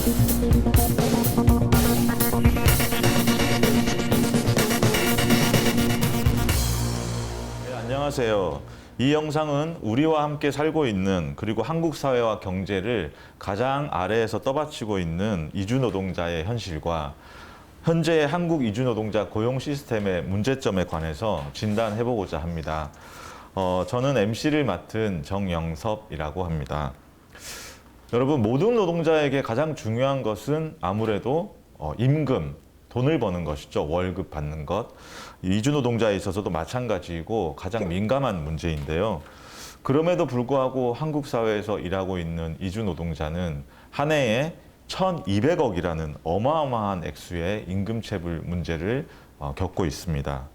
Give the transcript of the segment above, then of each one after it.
네, 안녕하세요. 이 영상은 우리와 함께 살고 있는 그리고 한국 사회와 경제를 가장 아래에서 떠받치고 있는 이주 노동자의 현실과 현재의 한국 이주 노동자 고용 시스템의 문제점에 관해서 진단해보고자 합니다. 저는 MC를 맡은 정영섭이라고 합니다. 여러분, 모든 노동자에게 가장 중요한 것은 아무래도 임금, 돈을 버는 것이죠. 월급 받는 것. 이주 노동자에 있어서도 마찬가지이고 가장 민감한 문제인데요. 그럼에도 불구하고 한국 사회에서 일하고 있는 이주 노동자는 한 해에 1,200억이라는 어마어마한 액수의 임금체불 문제를 겪고 있습니다.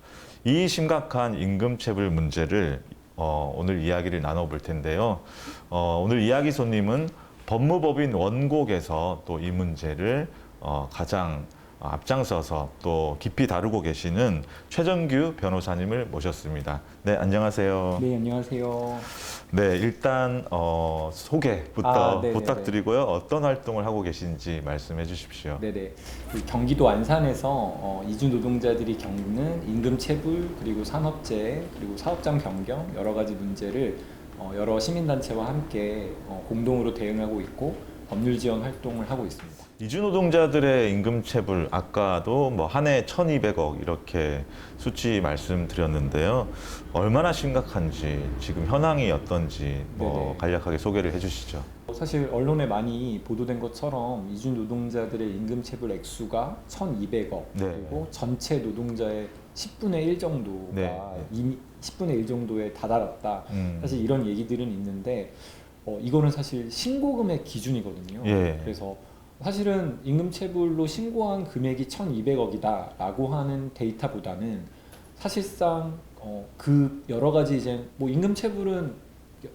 이 심각한 임금체불 문제를 오늘 이야기를 나눠볼 텐데요. 오늘 이야기 손님은 법무법인 원곡에서 또 이 문제를 가장 앞장서서 또 깊이 다루고 계시는 최정규 변호사님을 모셨습니다. 네, 안녕하세요. 네, 안녕하세요. 네, 일단 소개부터 네네네. 부탁드리고요. 어떤 활동을 하고 계신지 말씀해 주십시오. 네네. 그 경기도 안산에서 이주 노동자들이 겪는 임금체불 그리고 산업재해 그리고 사업장 변경 여러 가지 문제를 여러 시민단체와 함께 공동으로 대응하고 있고 법률 지원 활동을 하고 있습니다. 이주 노동자들의 임금체불, 아까도 뭐 한 해 1,200억 이렇게 수치 말씀드렸는데요. 얼마나 심각한지, 지금 현황이 어떤지 네네. 간략하게 소개를 해주시죠. 사실 언론에 많이 보도된 것처럼 이주 노동자들의 임금체불 액수가 1,200억 네. 그리고 전체 노동자의 10분의 1 정도가 네. 이미 10분의 1 정도에 다다랐다. 사실 이런 얘기들은 있는데 이거는 사실 신고금액 기준이거든요. 예. 그래서 사실은 임금체불로 신고한 금액이 1,200억이다 라고 하는 데이터보다는 사실상 그 여러 가지 이제 뭐 임금체불은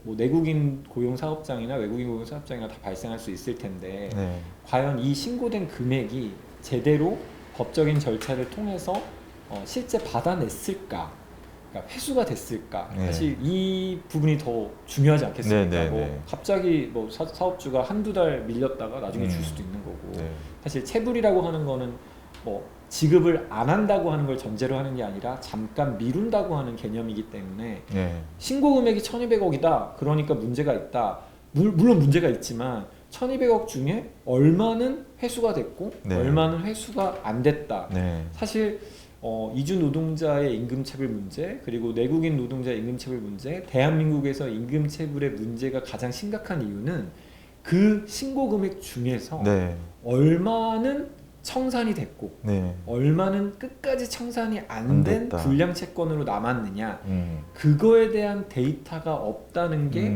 뭐 내국인 고용사업장이나 외국인 고용사업장이나 다 발생할 수 있을 텐데 네. 과연 이 신고된 금액이 제대로 법적인 절차를 통해서 실제 받아냈을까? 그러니까 회수가 됐을까? 네. 사실 이 부분이 더 중요하지 않겠습니까? 네, 네, 뭐 네. 갑자기 뭐 사업주가 한두 달 밀렸다가 나중에 줄 수도 있는 거고 네. 사실 체불이라고 하는 거는 뭐 지급을 안 한다고 하는 걸 전제로 하는 게 아니라 잠깐 미룬다고 하는 개념이기 때문에 네. 신고 금액이 1,200억이다. 그러니까 문제가 있다. 물론 문제가 있지만 1,200억 중에 얼마는 회수가 됐고 네. 얼마는 회수가 안 됐다. 네. 사실 이주 노동자의 임금체불 문제 그리고 내국인 노동자의 임금체불 문제 대한민국에서 임금체불의 문제가 가장 심각한 이유는 그 신고 금액 중에서 네. 얼마는 청산이 됐고 네. 얼마는 끝까지 청산이 안 안 된 됐다. 불량 채권으로 남았느냐 그거에 대한 데이터가 없다는 게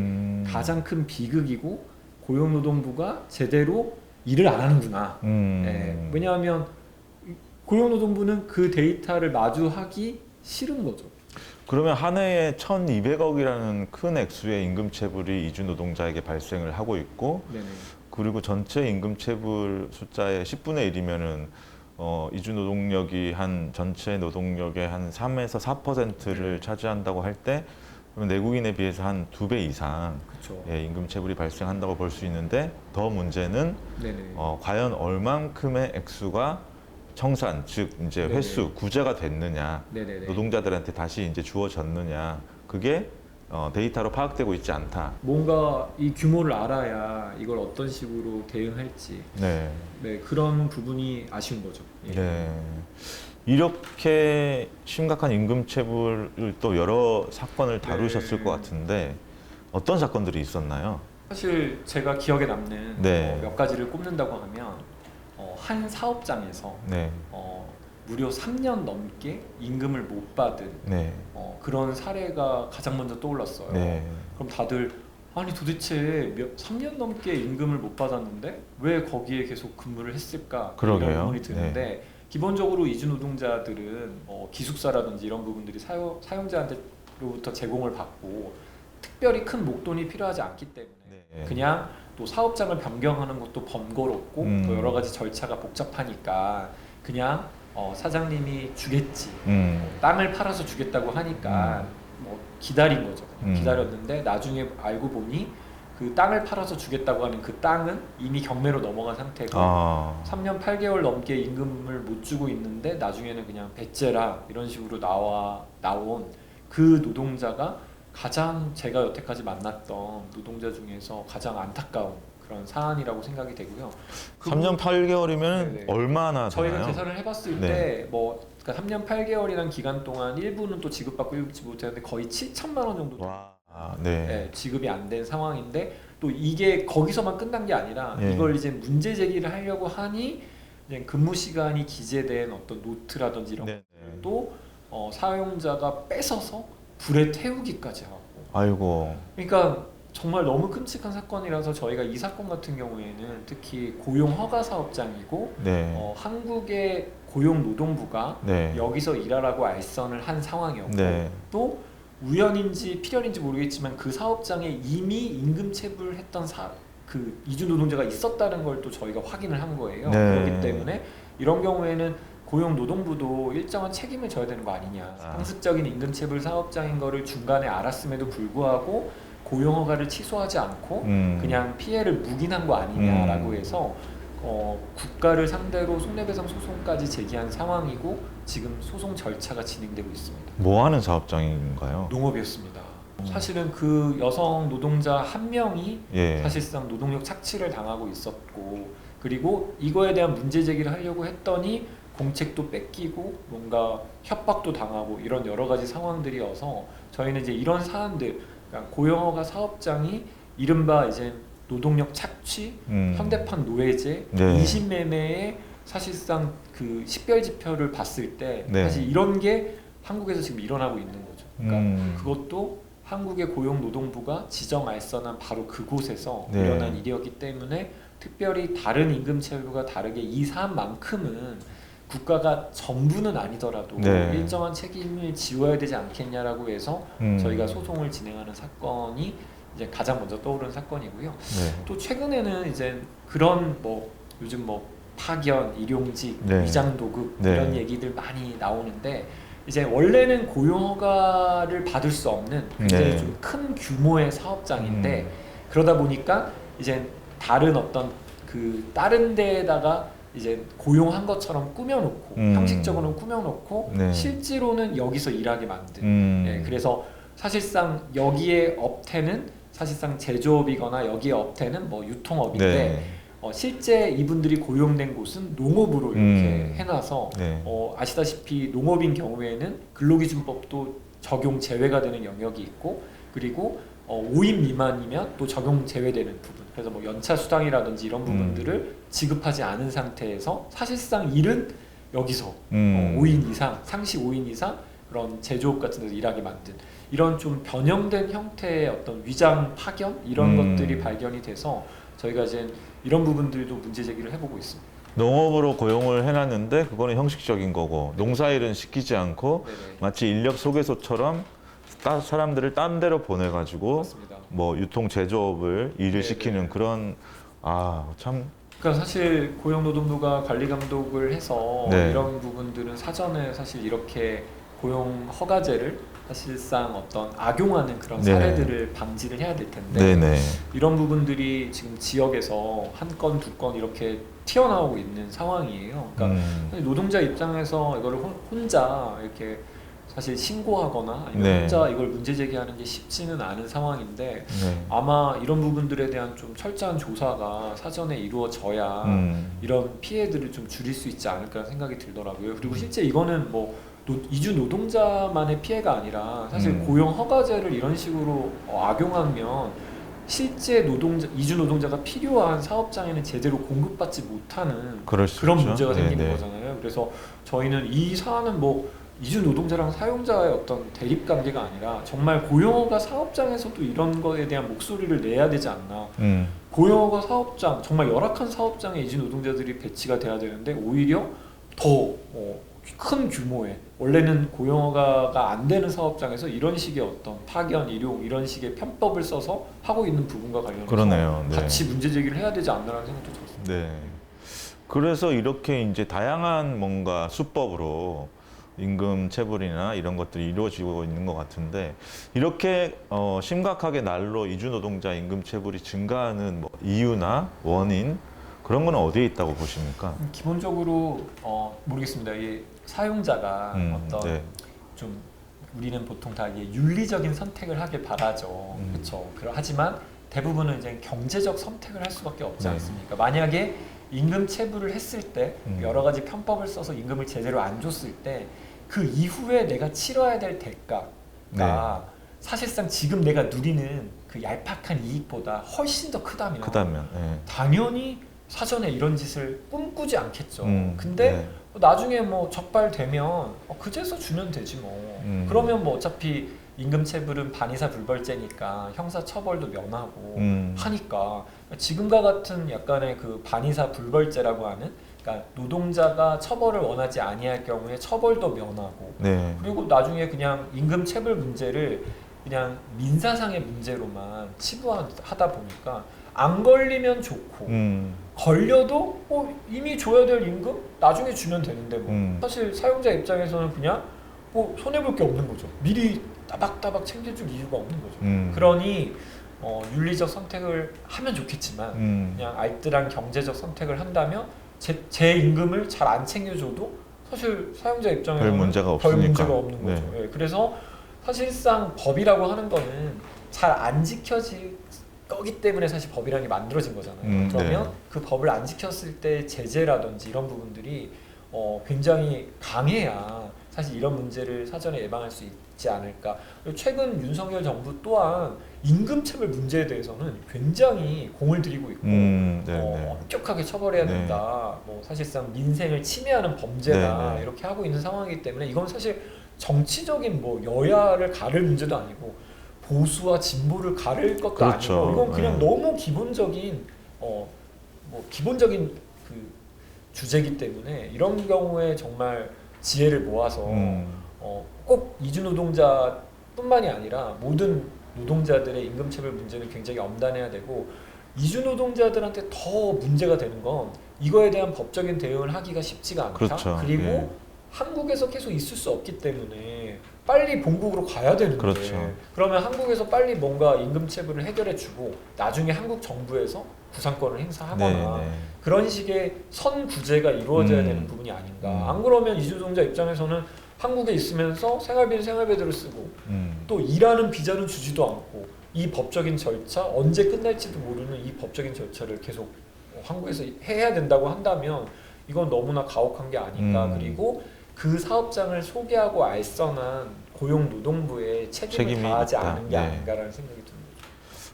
가장 큰 비극이고 고용노동부가 제대로 일을 안 하는구나. 예, 왜냐하면 고용노동부는 그 데이터를 마주하기 싫은 거죠. 그러면 한 해에 1,200억이라는 큰 액수의 임금체불이 이주 노동자에게 발생을 하고 있고, 네네. 그리고 전체 임금체불 숫자의 10분의 1이면은 이주 노동력이 한 전체 노동력의 한 3에서 4%를 차지한다고 할 때, 그러면 내국인에 비해서 한 2배 이상 그렇죠. 임금체불이 발생한다고 볼 수 있는데, 더 문제는 네네. 과연 얼만큼의 액수가 청산, 즉 이제 네네. 회수, 구제가 됐느냐, 네네네. 노동자들한테 다시 이제 주어졌느냐, 그게 데이터로 파악되고 있지 않다. 뭔가 이 규모를 알아야 이걸 어떤 식으로 대응할지 네. 네, 그런 부분이 아쉬운 거죠. 예. 네. 이렇게 심각한 임금체불을 또 여러 사건을 다루셨을 네. 것 같은데 어떤 사건들이 있었나요? 사실 제가 기억에 남는 네. 몇 가지를 꼽는다고 하면 한 사업장에서 네. 무려 3년 넘게 임금을 못 받은 네. 그런 사례가 가장 먼저 떠올랐어요. 네. 그럼 다들 아니 도대체 3년 넘게 임금을 못 받았는데 왜 거기에 계속 근무를 했을까? 그러게요. 이런 의문이 드는데 기본적으로 이주 노동자들은 기숙사라든지 이런 부분들이 사용자한테로부터 제공을 받고 특별히 큰 목돈이 필요하지 않기 때문에 네. 그냥 또 사업장을 변경하는 것도 번거롭고 또 여러 가지 절차가 복잡하니까 그냥 사장님이 주겠지 땅을 팔아서 주겠다고 하니까 뭐 기다린 거죠. 기다렸는데 나중에 알고 보니 그 땅을 팔아서 주겠다고 하는 그 땅은 이미 경매로 넘어간 상태고 3년 8개월 넘게 임금을 못 주고 있는데 나중에는 그냥 배째라 이런 식으로 나온 그 노동자가 가장 제가 여태까지 만났던 노동자 중에서 가장 안타까운 그런 사안이라고 생각이 되고요. 3년 8개월이면 네네. 얼마나 저희가 되나요? 계산을 해봤을 네. 때 뭐 그러니까 3년 8개월이라는 기간 동안 일부는 또 지급받고 일부 지급 못했는데 거의 7천만 원 정도 와, 네. 네, 지급이 안 된 상황인데 또 이게 거기서만 끝난 게 아니라 예. 이걸 이제 문제 제기를 하려고 하니 이제 근무 시간이 기재된 어떤 노트라든지 이런 네. 것도 사용자가 뺏어서 불에 태우기까지 하고. 아이고. 그러니까 정말 너무 끔찍한 사건이라서 저희가 이 사건 같은 경우에는 특히 고용 허가 사업장이고 네. 한국의 고용노동부가 네. 여기서 일하라고 알선을 한 상황이었고 네. 또 우연인지 필연인지 모르겠지만 그 사업장에 이미 임금 체불했던 그 이주 노동자가 있었다는 걸 또 저희가 확인을 한 거예요. 네. 그렇기 때문에 이런 경우에는 고용노동부도 일정한 책임을 져야 되는 거 아니냐. 상습적인 임금 체불 사업장인 거를 중간에 알았음에도 불구하고 고용 허가를 취소하지 않고 그냥 피해를 묵인한 거 아니냐라고 해서 국가를 상대로 손해배상 소송까지 제기한 상황이고 지금 소송 절차가 진행되고 있습니다. 뭐 하는 사업장인가요? 농업이었습니다. 사실은 그 여성 노동자 한 명이 예. 사실상 노동력 착취를 당하고 있었고 그리고 이거에 대한 문제 제기를 하려고 했더니 공책도 뺏기고 뭔가 협박도 당하고 이런 여러 가지 상황들이어서 저희는 이제 이런 사안들 그러니까 고용허가 사업장이 이른바 이제 노동력 착취, 현대판 노예제, 네. 인신매매의 사실상 그 식별지표를 봤을 때 네. 사실 이런 게 한국에서 지금 일어나고 있는 거죠. 그러니까 그것도 한국의 고용노동부가 지정 알선한 바로 그곳에서 네. 일어난 일이었기 때문에 특별히 다른 임금 체불과 다르게 이 사안만큼은 국가가 전부는 아니더라도 네. 일정한 책임을 지워야 되지 않겠냐라고 해서 저희가 소송을 진행하는 사건이 이제 가장 먼저 떠오른 사건이고요. 네. 또 최근에는 이제 그런 뭐 요즘 뭐 파견, 일용직, 네. 위장도급 네. 이런 얘기들 많이 나오는데 이제 원래는 고용허가를 받을 수 없는 굉장히 네. 좀 큰 규모의 사업장인데 그러다 보니까 이제 다른 어떤 그 다른 데에다가 이제 고용한 것처럼 꾸며놓고 형식적으로는 꾸며놓고 네. 실제로는 여기서 일하게 만든 네, 그래서 사실상 여기에 업태는 사실상 제조업이거나 여기에 업태는 뭐 유통업인데 네. 실제 이분들이 고용된 곳은 농업으로 이렇게 해놔서 네. 아시다시피 농업인 경우에는 근로기준법도 적용 제외가 되는 영역이 있고 그리고 5인 미만이면 또 적용 제외되는 부분 그래서 뭐 연차 수당이라든지 이런 부분들을 지급하지 않은 상태에서 사실상 일은 여기서 5인 이상 상시 5인 이상 그런 제조업 같은 데서 일하게 만든 이런 좀 변형된 형태의 어떤 위장 파견 이런 것들이 발견이 돼서 저희가 이제 이런 부분들도 문제 제기를 해보고 있습니다. 농업으로 고용을 해놨는데 그거는 형식적인 거고 농사일은 시키지 않고 네네. 마치 인력 소개소처럼 사람들을 딴 데로 보내가지고 맞습니다. 뭐 유통 제조업을 일을 네네. 시키는 그런 참 그러니까 사실 고용노동부가 관리 감독을 해서 네. 이런 부분들은 사전에 사실 이렇게 고용 허가제를 사실상 어떤 악용하는 그런 네. 사례들을 방지를 해야 될 텐데 네네. 이런 부분들이 지금 지역에서 한 건, 두 건 이렇게 튀어나오고 있는 상황이에요. 그러니까 노동자 입장에서 이거를 혼자 이렇게 사실 신고하거나 아니면 네. 혼자 이걸 문제 제기하는 게 쉽지는 않은 상황인데 네. 아마 이런 부분들에 대한 좀 철저한 조사가 사전에 이루어져야 이런 피해들을 좀 줄일 수 있지 않을까 생각이 들더라고요. 그리고 실제 이거는 뭐 이주 노동자만의 피해가 아니라 사실 고용 허가제를 이런 식으로 악용하면 실제 이주 노동자가 필요한 사업장에는 제대로 공급받지 못하는 그럴 수 그런 있죠. 문제가 생기는 네네. 거잖아요. 그래서 저희는 이 사안은 뭐 이주 노동자랑 사용자의 어떤 대립 관계가 아니라 정말 고용허가 사업장에서도 이런 거에 대한 목소리를 내야 되지 않나. 고용허가 사업장 정말 열악한 사업장에 이주 노동자들이 배치가 돼야 되는데 오히려 더 큰 규모의 원래는 고용허가가 안 되는 사업장에서 이런 식의 어떤 파견, 일용 이런 식의 편법을 써서 하고 있는 부분과 관련해서 그러네요. 네. 같이 문제 제기를 해야 되지 않나라는 생각도 들었습니다. 네. 그래서 이렇게 이제 다양한 뭔가 수법으로 임금 체불이나 이런 것들이 이루어지고 있는 것 같은데 이렇게 심각하게 날로 이주 노동자 임금 체불이 증가하는 뭐 이유나 원인 그런 거는 어디에 있다고 보십니까? 기본적으로 모르겠습니다. 이 사용자가 어떤 네. 좀 우리는 보통 다 이게 윤리적인 선택을 하길 바라죠. 그렇죠. 하지만 대부분은 이제 경제적 선택을 할 수밖에 없지 네. 않습니까? 만약에 임금 체불을 했을 때 여러 가지 편법을 써서 임금을 제대로 안 줬을 때 그 이후에 내가 치러야 될 대가가 네. 사실상 지금 내가 누리는 그 얄팍한 이익보다 훨씬 더 크다면 네. 당연히 사전에 이런 짓을 꿈꾸지 않겠죠. 근데 네. 나중에 뭐 적발되면 그제서 주면 되지 뭐. 그러면 뭐 어차피 임금체불은 반의사 불벌죄니까 형사 처벌도 면하고 하니까 지금과 같은 약간의 그 반의사 불벌죄라고 하는, 그러니까 노동자가 처벌을 원하지 아니할 경우에 처벌도 면하고 네. 그리고 나중에 그냥 임금체불 문제를 그냥 민사상의 문제로만 치부하다 보니까 안 걸리면 좋고 걸려도 이미 줘야 될 임금 나중에 주면 되는데 뭐 사실 사용자 입장에서는 그냥 뭐 손해볼 게 없는 거죠. 미리 따박따박 챙겨줄 이유가 없는 거죠. 그러니 윤리적 선택을 하면 좋겠지만 그냥 알뜰한 경제적 선택을 한다면 제 임금을 잘 안 챙겨줘도 사실 사용자 입장에서는 별 문제가 별 없으니까. 문제가 없는 거죠. 네. 예, 그래서 사실상 법이라고 하는 거는 잘 안 지켜질 거기 때문에 사실 법이라는 게 만들어진 거잖아요. 그러면 네. 그 법을 안 지켰을 때 제재라든지 이런 부분들이 굉장히 강해야 사실 이런 문제를 사전에 예방할 수 있지 않을까. 그리고 최근 윤석열 정부 또한 임금체불 문제에 대해서는 굉장히 공을 들이고 있고 엄격하게 처벌해야 된다. 뭐 사실상 민생을 침해하는 범죄다 이렇게 하고 있는 상황이기 때문에 이건 사실 정치적인 뭐 여야를 가를 문제도 아니고 보수와 진보를 가를 것도 그렇죠. 아니고 이건 그냥 너무 기본적인 뭐 기본적인 그 주제이기 때문에 이런 경우에 정말 지혜를 모아서 꼭 이주 노동자뿐만이 아니라 모든 노동자들의 임금체불 문제는 굉장히 엄단해야 되고 이주 노동자들한테 더 문제가 되는 건 이거에 대한 법적인 대응을 하기가 쉽지가 않다. 그렇죠. 그리고 예. 한국에서 계속 있을 수 없기 때문에 빨리 본국으로 가야 되는데 그렇죠. 그러면 한국에서 빨리 뭔가 임금체불을 해결해주고 나중에 한국 정부에서 구상권을 행사하거나 그런 식의 선구제가 이루어져야 되는 부분이 아닌가. 안 그러면 이주노동자 입장에서는 한국에 있으면서 생활비는 생활비대로 쓰고 또 일하는 비자는 주지도 않고 이 법적인 절차 언제 끝날지도 모르는 이 법적인 절차를 계속 한국에서 해야 된다고 한다면 이건 너무나 가혹한 게 아닌가. 그리고 그 사업장을 소개하고 알선한 고용노동부의 책임을 다하지 있다. 않은 게 아닌가라는 생각이 듭니다.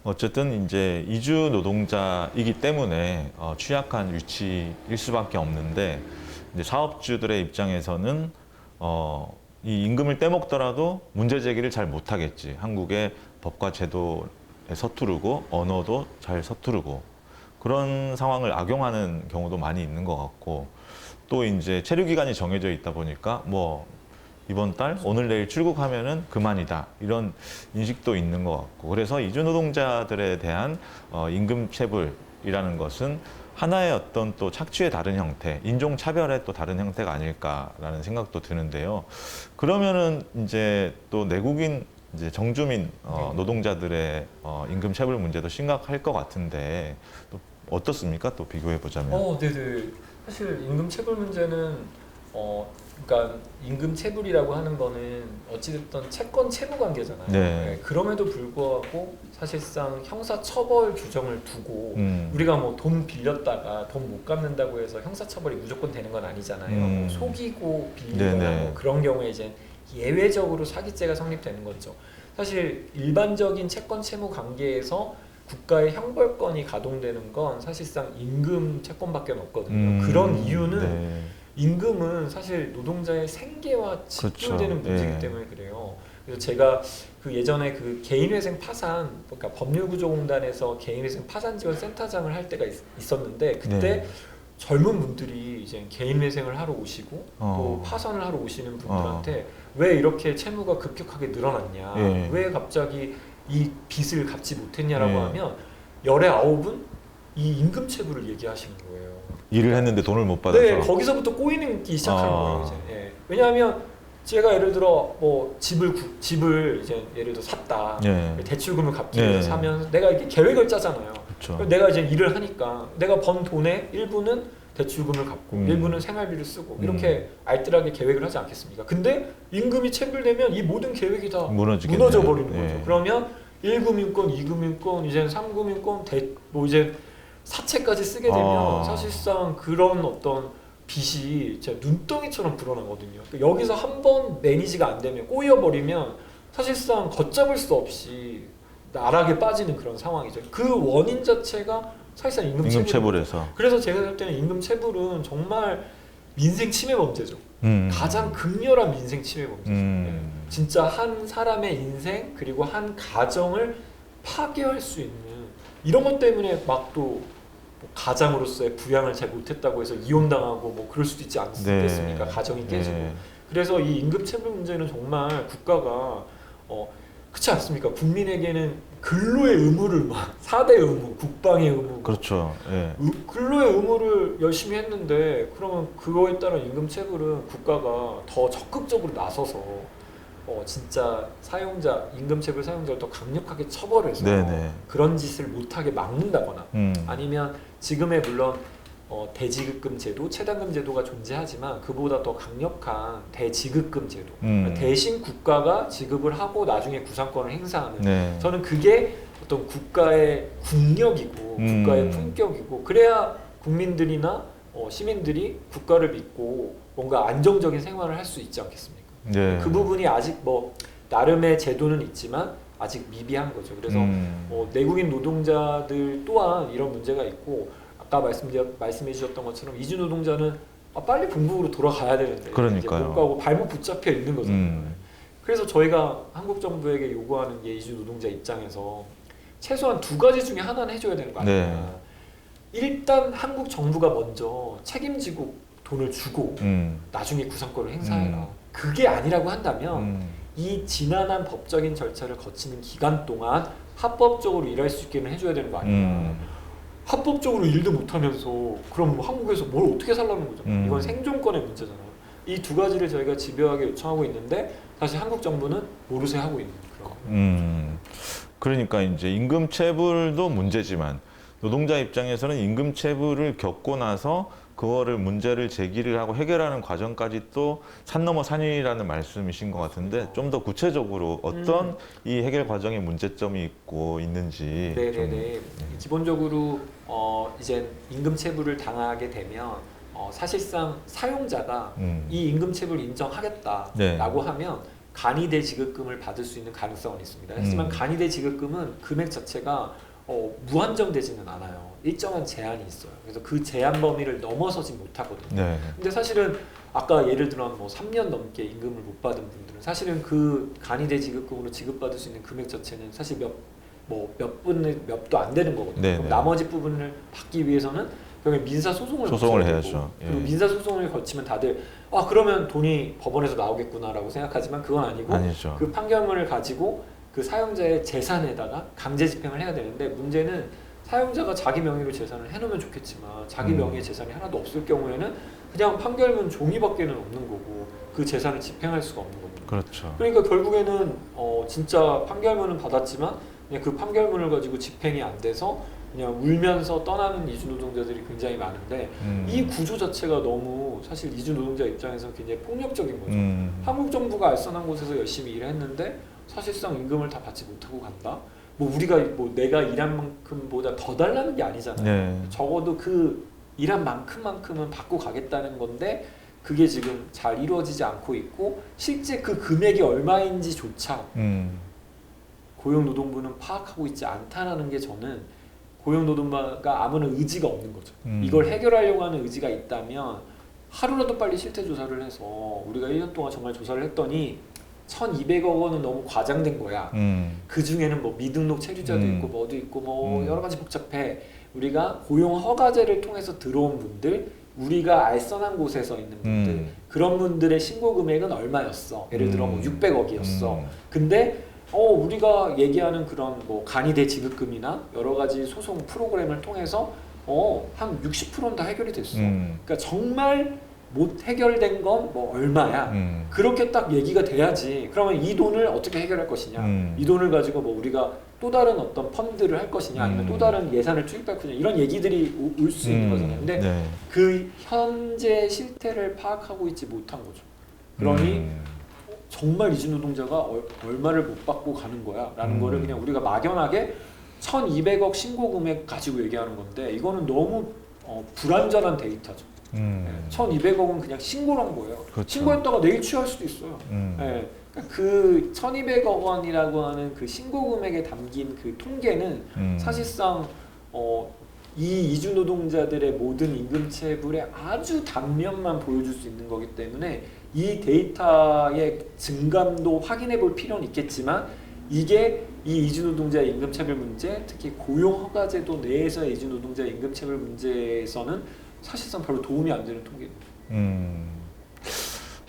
어쨌든 이제 이주 노동자이기 때문에 취약한 위치일 수밖에 없는데 이제 사업주들의 입장에서는 이 임금을 떼먹더라도 문제 제기를 잘 못하겠지. 한국의 법과 제도에 서투르고 언어도 잘 서투르고 그런 상황을 악용하는 경우도 많이 있는 것 같고 또 이제 체류 기간이 정해져 있다 보니까 뭐 이번 달 오늘 내일 출국하면은 그만이다 이런 인식도 있는 것 같고 그래서 이주 노동자들에 대한 임금 체불이라는 것은 하나의 어떤 또 착취의 다른 형태, 인종 차별의 또 다른 형태가 아닐까라는 생각도 드는데요. 그러면은 이제 또 내국인 이제 정주민 노동자들의 임금 체불 문제도 심각할 것 같은데 또 어떻습니까? 또 비교해 보자면. 네네. 사실 임금 체불 문제는 그러니까 임금 체불이라고 하는 거는 어찌됐든 채권 채무 관계잖아요. 네. 그럼에도 불구하고 사실상 형사 처벌 규정을 두고 우리가 뭐 돈 빌렸다가 돈 못 갚는다고 해서 형사 처벌이 무조건 되는 건 아니잖아요. 뭐 속이고 빌리거나 뭐 그런 경우에 이제 예외적으로 사기죄가 성립되는 거죠. 사실 일반적인 채권 채무 관계에서 국가의 형벌권이 가동되는 건 사실상 임금 채권밖에 없거든요. 그런 이유는 임금은 사실 노동자의 생계와 직결되는 문제이기 때문에 그래요. 그래서 제가 그 예전에 그 개인회생 파산, 그러니까 법률구조공단에서 개인회생 파산 지원 센터장을 할 때가 있었는데 그때 젊은 분들이 이제 개인회생을 하러 오시고 또 파산을 하러 오시는 분들한테 왜 이렇게 채무가 급격하게 늘어났냐, 왜 갑자기 이 빚을 갚지 못했냐라고 하면 열의 9은 이 임금 체불을 얘기하시는 거예요. 일을 했는데 돈을 못 받아서. 네, 거기서부터 꼬이기 시작하는 거예요. 이제. 왜냐하면 제가 예를 들어 뭐 집을 이제 예를 들어 샀다. 예. 대출금을 갚기 예. 위해서 사면 내가 이렇게 계획을 짜잖아요. 그렇죠. 내가 이제 일을 하니까 내가 번 돈의 일부는 대출금을 갚고 일부는 생활비를 쓰고 이렇게 알뜰하게 계획을 하지 않겠습니까? 근데 임금이 체불되면 이 모든 계획이 다 무너지겠네요. 무너져 버리는 거죠. 예. 그러면 1금융권, 2금융권, 이제 3금융권, 뭐 이제 사채까지 쓰게 되면 사실상 그런 어떤 빚이 진짜 눈덩이처럼 불어나거든요. 그러니까 여기서 한 번 매니지가 안 되면 꼬여버리면 사실상 걷잡을 수 없이 나락에 빠지는 그런 상황이죠. 그 원인 자체가 사실상 임금 체불에서. 그래서 제가 볼 때는 임금 체불은 정말 민생 침해 범죄죠. 가장 극렬한 민생 침해 범죄죠. 네. 진짜 한 사람의 인생 그리고 한 가정을 파괴할 수 있는 이런 것 때문에 막 또 가장으로서의 부양을 잘 못했다고 해서 이혼당하고 뭐 그럴 수도 있지 않겠습니까? 네. 가정이 깨지고. 네. 그래서 이 임금 체불 문제는 정말 국가가 그렇지 않습니까? 국민에게는 근로의 의무를 막 4대 의무, 국방의 의무. 그렇죠. 예. 근로의 의무를 열심히 했는데 그러면 그거에 따른 임금 체불은 국가가 더 적극적으로 나서서 진짜 사용자 임금 체불 사용자를 더 강력하게 처벌해서 네네. 그런 짓을 못하게 막는다거나 아니면 지금의 물론 대지급금 제도, 체당금 제도가 존재하지만 그보다 더 강력한 대지급금 제도 대신 국가가 지급을 하고 나중에 구상권을 행사하는 네. 저는 그게 어떤 국가의 국력이고 국가의 품격이고 그래야 국민들이나 시민들이 국가를 믿고 뭔가 안정적인 생활을 할 수 있지 않겠습니까? 네. 그 부분이 아직 뭐 나름의 제도는 있지만 아직 미비한 거죠. 그래서 내국인 노동자들 또한 이런 문제가 있고 아까 말씀해 주셨던 것처럼 이주 노동자는 빨리 본국으로 돌아가야 되는데 그러니까요. 못 가고 발목 붙잡혀 있는 거잖아요. 그래서 저희가 한국 정부에게 요구하는 게 이주 노동자 입장에서 최소한 두 가지 중에 하나는 해줘야 되는 거 아니냐. 네. 일단 한국 정부가 먼저 책임지고 돈을 주고 나중에 구상권을 행사해라. 그게 아니라고 한다면 이 지난한 법적인 절차를 거치는 기간 동안 합법적으로 일할 수 있게는 해줘야 되는 거 아니냐. 합법적으로 일도 못하면서 그럼 뭐 한국에서 뭘 어떻게 살라는 거잖아요. 이건 생존권의 문제잖아요. 이 두 가지를 저희가 집요하게 요청하고 있는데 사실 한국 정부는 모르쇠 하고 있는 그런 그러니까 이제 임금 체불도 문제지만 노동자 입장에서는 임금 체불을 겪고 나서 그거를 문제를 제기를 하고 해결하는 과정까지 또 산 넘어 산이라는 말씀이신 것 같은데 좀 더 구체적으로 어떤 이 해결 과정에 문제점이 있고 있는지. 네네네. 기본적으로 이제 임금 체불을 당하게 되면 사실상 사용자가 이 임금 체불을 인정하겠다라고 네. 하면 간이대 지급금을 받을 수 있는 가능성은 있습니다. 하지만 간이대 지급금은 금액 자체가 무한정되지는 않아요. 일정한 제한이 있어요. 그래서 그 제한 범위를 넘어서지 못하거든요. 네. 근데 사실은 아까 예를 들어 뭐 3년 넘게 임금을 못 받은 분들은 사실은 그 간이대 지급금으로 지급받을 수 있는 금액 자체는 사실 몇도 안 되는 거거든요. 네. 그럼 나머지 부분을 받기 위해서는 결국에 민사 소송을 해야죠. 그리고 민사 소송을 거치면 다들 그러면 돈이 법원에서 나오겠구나라고 생각하지만 그건 아니고 아니죠. 그 판결문을 가지고 그 사용자의 재산에다가 강제 집행을 해야 되는데 문제는 사용자가 자기 명의로 재산을 해놓으면 좋겠지만 자기 명의의 재산이 하나도 없을 경우에는 그냥 판결문 종이밖에는 없는 거고 그 재산을 집행할 수가 없는 겁니다. 그렇죠. 그러니까 결국에는 진짜 판결문은 받았지만 그냥 그 판결문을 가지고 집행이 안 돼서 그냥 울면서 떠나는 이주 노동자들이 굉장히 많은데 이 구조 자체가 너무 사실 이주 노동자 입장에서 굉장히 폭력적인 거죠. 한국 정부가 알선한 곳에서 열심히 일했는데 사실상 임금을 다 받지 못하고 간다. 우리가 내가 일한 만큼보다 더 달라는 게 아니잖아요. 네. 적어도 그 일한 만큼은 받고 가겠다는 건데 그게 지금 잘 이루어지지 않고 있고 실제 그 금액이 얼마인지조차 고용노동부는 파악하고 있지 않다는 게 저는 고용노동부가 아무런 의지가 없는 거죠. 이걸 해결하려고 하는 의지가 있다면 하루라도 빨리 실태 조사를 해서 우리가 1년 동안 정말 조사를 했더니 1,200억 원은 너무 과장된 거야. 그 중에는 뭐 미등록 체류자도 있고 뭐도 있고 뭐 여러 가지 복잡해. 우리가 고용 허가제를 통해서 들어온 분들, 우리가 알선한 곳에서 있는 분들, 그런 분들의 신고 금액은 얼마였어? 예를 들어 뭐 600억이었어. 근데 우리가 얘기하는 그런 뭐 간이대 지급금이나 여러 가지 소송 프로그램을 통해서 한 60%는 다 해결이 됐어. 그러니까 정말 못 해결된 건 뭐 얼마야. 그렇게 딱 얘기가 돼야지. 그러면 이 돈을 어떻게 해결할 것이냐. 이 돈을 가지고 뭐 우리가 또 다른 어떤 펀드를 할 것이냐 아니면 또 다른 예산을 투입할 것이냐 이런 얘기들이 올 수 있는 거잖아요. 근데 네. 그 현재 실태를 파악하고 있지 못한 거죠. 그러니 정말 이주 노동자가 얼마를 못 받고 가는 거야 라는 거를 그냥 우리가 막연하게 1200억 신고 금액 가지고 얘기하는 건데 이거는 너무 불완전한 데이터죠. 1200억은 그냥 신고를 한 거예요. 그렇죠. 신고했다가 내일 취할 수도 있어요. 네. 그 1200억 원이라고 하는 그 신고 금액에 담긴 그 통계는 사실상 이 이주 노동자들의 모든 임금 체불의 아주 단면만 보여줄 수 있는 거기 때문에 이 데이터의 증감도 확인해 볼 필요는 있겠지만 이게 이 이주 노동자의 임금 체불 문제, 특히 고용 허가제도 내에서의 이주 노동자의 임금 체불 문제에서는 사실상 별로 도움이 안 되는 통계입니다.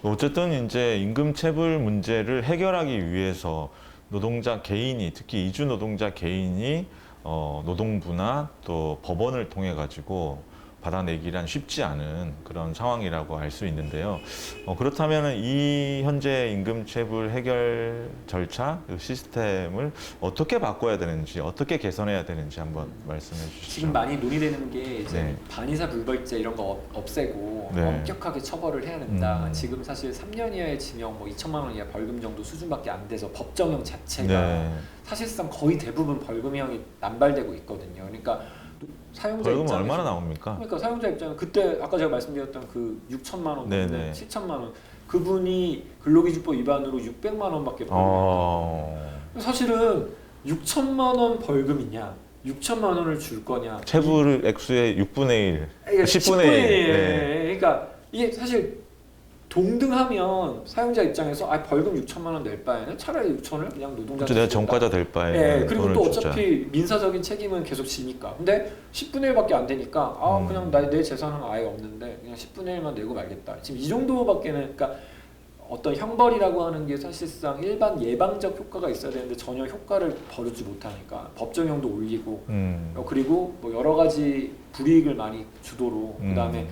어쨌든 이제 임금 체불 문제를 해결하기 위해서 노동자 개인이 특히 이주 노동자 개인이 노동부나 또 법원을 통해 가지고 받아내기란 쉽지 않은 그런 상황이라고 알 수 있는데요. 그렇다면 이 현재 임금 체불 해결 절차, 그 시스템을 어떻게 바꿔야 되는지, 어떻게 개선해야 되는지 한번 말씀해 주시죠. 지금 많이 논의되는 게 이제 네. 반의사 불벌죄 이런 거 없애고 네. 엄격하게 처벌을 해야 된다. 지금 사실 3년 이하의 징역, 뭐 2천만 원 이하 벌금 정도 수준밖에 안 돼서 법정형 자체가 네. 사실상 거의 대부분 벌금형이 남발되고 있거든요. 그러니까 사용자 벌금은 입장에서 얼마나 나옵니까? 그러니까 사용자 입장은 그때 아까 제가 말씀드렸던 그 6천만 원, 네네. 7천만 원 그분이 근로기준법 위반으로 600만 원밖에 벌금. 사실은 6천만 원 벌금이냐, 6천만 원을 줄 거냐. 체불 액수의 6분의 1, 그러니까 10분의 1. 네. 그러니까 이게 사실 동등하면 사용자 입장에서 벌금 6천만 원 낼 바에는 차라리 6천을 그냥 노동자한테 내가 전과자 될 바에. 네, 그리고 또 어차피 민사적인 책임은 계속 지니까. 근데 10분의 1밖에 안 되니까 그냥 내 재산은 아예 없는데 그냥 10분의 1만 내고 말겠다. 지금 이 정도밖에는 그러니까 어떤 형벌이라고 하는 게 사실상 일반 예방적 효과가 있어야 되는데 전혀 효과를 거두지 못하니까 법정형도 올리고 그리고 뭐 여러 가지 불이익을 많이 주도록 그다음에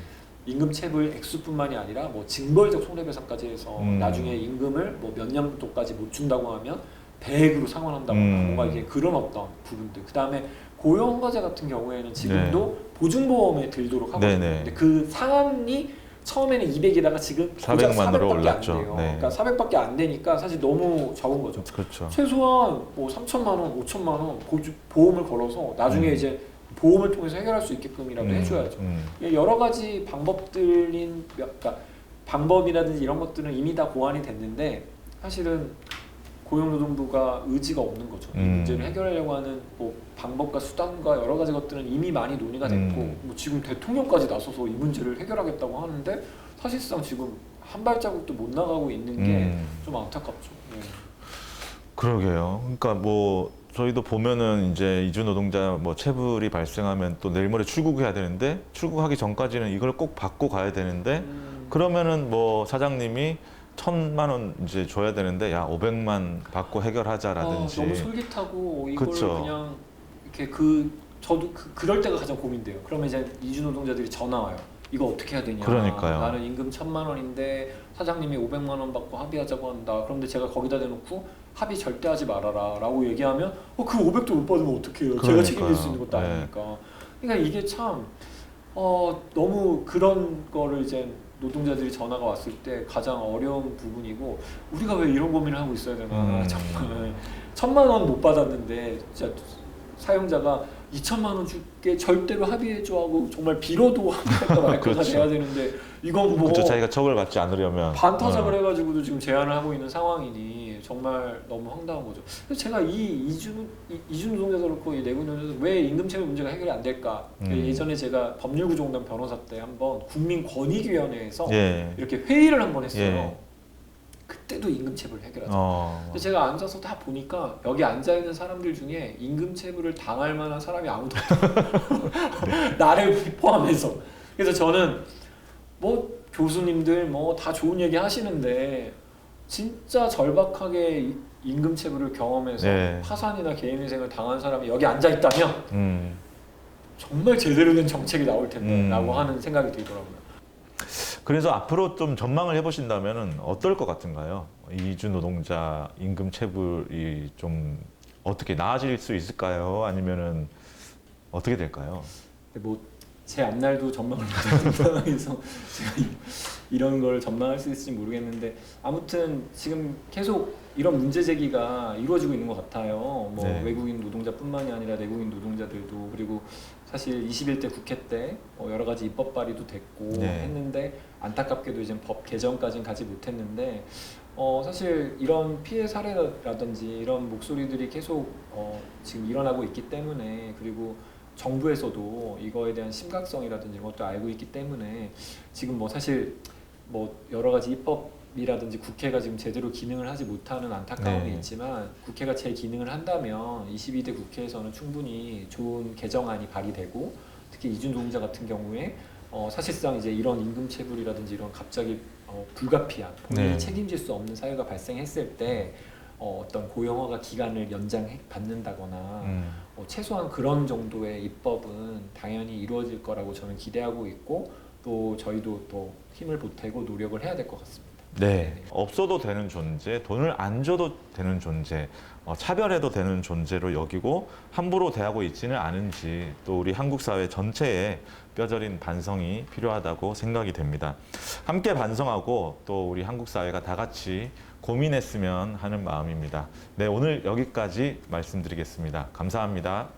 임금 체불 액수뿐만이 아니라 뭐 징벌적 손해배상까지 해서 나중에 임금을 뭐 몇 년도까지 못 준다고 하면 배액으로 상환한다거나 뭔가 이게 그런 어떤 부분들. 그다음에 고용허가제 같은 경우에는 지금도 보증보험에 들도록 하거든요. 근데 그 상한이 처음에는 200이다가 지금 400만으로 올랐죠. 안 돼요. 그러니까 400밖에 안 되니까 사실 너무 적은 거죠. 그렇죠. 최소한 뭐 3천만 원, 5천만 원 보험을 걸어서 나중에 이제 보험을 통해서 해결할 수 있게끔이라도 해줘야죠. 여러 가지 방법들인, 그러니까 방법이라든지 이런 것들은 이미 다 고안이 됐는데 사실은 고용노동부가 의지가 없는 거죠. 이 문제를 해결하려고 하는 뭐 방법과 수단과 여러 가지 것들은 이미 많이 논의가 됐고 뭐 지금 대통령까지 나서서 이 문제를 해결하겠다고 하는데 사실상 지금 한 발자국도 못 나가고 있는 게 좀 안타깝죠. 네. 그러게요. 그러니까 뭐 저희도 보면은 이제 이주 노동자 뭐 체불이 발생하면 또 내일 모레 출국해야 되는데 출국하기 전까지는 이걸 꼭 받고 가야 되는데 그러면은 뭐 사장님이 1,000만 원 이제 줘야 되는데 야 500만 받고 해결하자라든지. 너무 솔깃하고 이걸 그쵸. 그냥 이렇게 저도 그럴 때가 가장 고민돼요. 그러면 이제 이주 노동자들이 전화 와요. 이거 어떻게 해야 되냐. 그러니까요. 나는 임금 1,000만 원인데 사장님이 500만 원 받고 합의하자고 한다. 그런데 제가 거기다 대놓고 합의 절대 하지 말아라 라고 얘기하면 그 500도 못 받으면 어떡해요. 제가 그러니까요. 책임질 수 있는 것도 네. 아니니까. 그러니까 이게 참 너무 그런 거를 이제 노동자들이 전화가 왔을 때 가장 어려운 부분이고 우리가 왜 이런 고민을 하고 있어야 되나. 정말 1,000만 원 못 받았는데 진짜 사용자가 2천만 원 줄게 절대로 합의해줘 하고 정말 빌어도 할까 말까가 그렇죠. 돼야 되는데 이건 뭐 그렇죠. 자기가 처벌받지 않으려면 반타작을 해가지고도 지금 제한을 하고 있는 상황이니 정말 너무 황당한 거죠. 그래서 제가 이 이주 노동자도 그렇고 이 내국 노동자도 왜 임금체불 문제가 해결이 안 될까? 예전에 제가 법률구조공단 변호사 때 한번 국민권익위원회에서 이렇게 회의를 한번 했어요. 그때도 임금체불을 해결하자. 근데 제가 앉아서 다 보니까 여기 앉아 있는 사람들 중에 임금체불을 당할 만한 사람이 아무도 없더라고요. 나를 포함해서. 그래서 저는 뭐 교수님들 뭐 다 좋은 얘기 하시는데 진짜 절박하게 임금체불을 경험해서 파산이나 개인위생을 당한 사람이 여기 앉아 있다면 정말 제대로 된 정책이 나올 텐데 라고 하는 생각이 들더라고요. 그래서 앞으로 좀 전망을 해보신다면 어떨 것 같은가요? 이주 노동자 임금 체불이 좀 어떻게 나아질 수 있을까요? 아니면은 어떻게 될까요? 제 앞날도 전망을 못하는 상황에서 제가 이런 걸 전망할 수 있을지 모르겠는데 아무튼 지금 계속 이런 문제 제기가 이루어지고 있는 것 같아요. 뭐 네. 외국인 노동자뿐만이 아니라 내국인 노동자들도 그리고 사실 21대 국회 때 여러 가지 입법 발의도 됐고 네. 했는데 안타깝게도 이제 법 개정까지는 가지 못했는데 사실 이런 피해 사례라든지 이런 목소리들이 계속 지금 일어나고 있기 때문에 그리고 정부에서도 이거에 대한 심각성이라든지 이런 것도 알고 있기 때문에 지금 뭐 사실 뭐 여러 가지 입법이라든지 국회가 지금 제대로 기능을 하지 못하는 안타까움이 네. 있지만 국회가 제 기능을 한다면 22대 국회에서는 충분히 좋은 개정안이 발의되고 특히 이주노동자 같은 경우에 사실상 이제 이런 임금 체불이라든지 이런 갑자기 불가피한 본인이 네. 책임질 수 없는 사유가 발생했을 때 어떤 고용허가 기간을 연장받는다거나 최소한 그런 정도의 입법은 당연히 이루어질 거라고 저는 기대하고 있고 또 저희도 또 힘을 보태고 노력을 해야 될 것 같습니다. 네. 없어도 되는 존재, 돈을 안 줘도 되는 존재, 차별해도 되는 존재로 여기고 함부로 대하고 있지는 않은지 또 우리 한국 사회 전체에 뼈저린 반성이 필요하다고 생각이 됩니다. 함께 반성하고 또 우리 한국 사회가 다 같이 고민했으면 하는 마음입니다. 네, 오늘 여기까지 말씀드리겠습니다. 감사합니다.